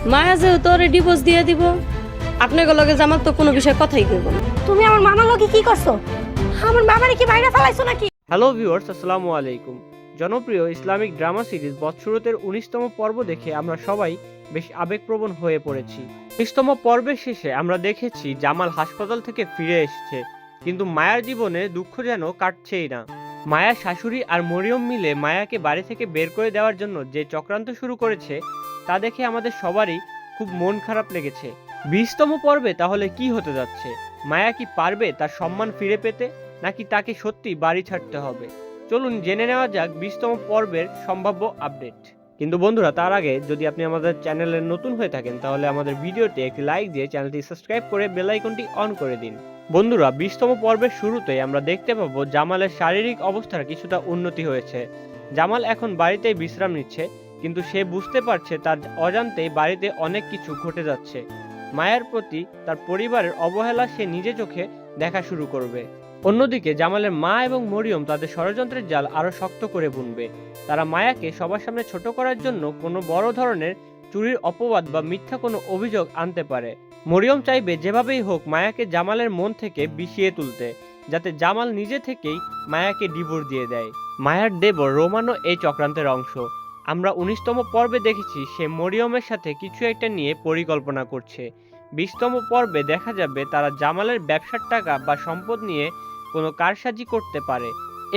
মায়া যেহেতু ওরে ডিভোর্স দিয়ে দিব, আপনাকে লগে জামাল তো কোনো বিষয়ে কথাই কইব না। তুমি আমার মামার লগে কি করছো? আমার মামারে কি বাইরে ফেলাইছো নাকি? হ্যালো ভিউয়ার্স, আসসালামু আলাইকুম। জনপ্রিয় ইসলামিক ড্রামা সিরিজ বৎসরতের 19তম পর্ব দেখে আমরা সবাই বেশ আবেগপ্রবণ হয়ে পড়েছি। 19তম পর্বের শেষে আমরা দেখেছি জামাল হাসপাতাল থেকে ফিরে এসেছে, কিন্তু মায়ার জীবনে দুঃখ যেন কাটছেই না। মায়ার শাশুড়ি আর মরিয়ম মিলে মায়াকে বাড়ি থেকে বের করে দেওয়ার জন্য যে চক্রান্ত শুরু করেছে তা দেখে আমাদের সবারই খুব মন খারাপ লেগেছে। 20তম পর্বে তাহলে কি হতে যাচ্ছে? মায়া কি পারবে তার সম্মান ফিরে পেতে, নাকি তাকে সত্যি বাড়ি ছাড়তে হবে? চলুন জেনে নেওয়া যাক 20তম পর্বের সম্ভাব্য আপডেট। কিন্তু বন্ধুরা, তার আগে যদি আপনি আমাদের চ্যানেলে নতুন হয়ে থাকেন তাহলে আমাদের ভিডিওতে একটি লাইক দিয়ে চ্যানেলটি সাবস্ক্রাইব করে বেল আইকনটি অন করে দিন। বন্ধুরা, 20তম পর্বের শুরুতেই আমরা দেখতে পাবো জামালের শারীরিক অবস্থার কিছুটা উন্নতি হয়েছে। জামাল এখন বাড়িতেই বিশ্রাম নিচ্ছে, কিন্তু সে বুঝতে পারছে তার অজান্তেই বাড়িতে অনেক কিছু ঘটে যাচ্ছে। মায়ের প্রতি তার পরিবারের অবহেলা সে নিজে চোখে দেখা শুরু করবে। অন্যদিকে জামালের মা এবং মরিয়ম তাদের ষড়যন্ত্রের জাল আরো শক্ত করে বুনবে। তারা মায়াকে সবার সামনে ছোট করার জন্য কোনো বড় ধরনের চুরির অপবাদ বা মিথ্যা কোনো অভিযোগ আনতে পারে। মরিয়ম চাইবে যেভাবেই হোক মায়াকে জামালের মন থেকে বিষিয়ে তুলতে, যাতে জামাল নিজে থেকেই মায়াকে ডিভোর্স দিয়ে দেয়। মায়ার দেবর রোমানও এই চক্রান্তের অংশ। আমরা 19তম পর্বে দেখেছি সে মরিয়মের সাথে কিছু একটা নিয়ে পরিকল্পনা করছে। 20তম পর্বে দেখা যাবে তারা জামালের ব্যবসার টাকা বা সম্পদ নিয়ে কোনো কারসাজি করতে পারে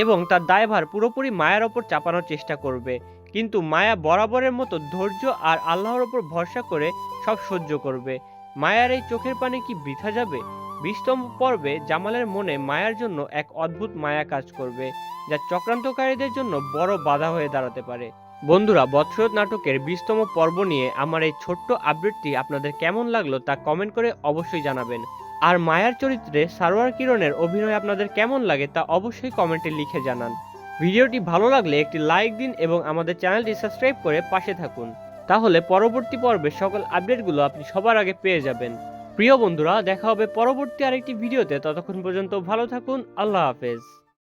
এবং তার দায়ভার পুরোপুরি মায়ার ওপর চাপানোর চেষ্টা করবে। কিন্তু মায়া বরাবরের মতো ধৈর্য আর আল্লাহর ওপর ভরসা করে সব সহ্য করবে। মায়ার এই চোখের পানি কি বৃথা যাবে? 20তম পর্বে জামালের মনে মায়ার জন্য এক অদ্ভুত মায়া কাজ করবে, যা চক্রান্তকারীদের জন্য বড় বাধা হয়ে দাঁড়াতে পারে। বন্ধুরা, বৎসরত নাটকের 20তম পর্ব নিয়ে আমার এই ছোট্ট আপডেটটি আপনাদের কেমন লাগলো তা কমেন্ট করে অবশ্যই জানাবেন। আর মায়ার চরিত্রে সারোয়ার কিরণের অভিনয় আপনাদের কেমন লাগে তা অবশ্যই কমেন্টে লিখে জানান। ভিডিওটি ভালো লাগলে একটি লাইক দিন এবং আমাদের চ্যানেলটি সাবস্ক্রাইব করে পাশে থাকুন, তাহলে পরবর্তী পর্বের সকল আপডেটগুলো আপনি সবার আগে পেয়ে যাবেন। প্রিয় বন্ধুরা, দেখা হবে পরবর্তী আরেকটি ভিডিওতে। ততক্ষণ পর্যন্ত ভালো থাকুন। আল্লাহ হাফেজ।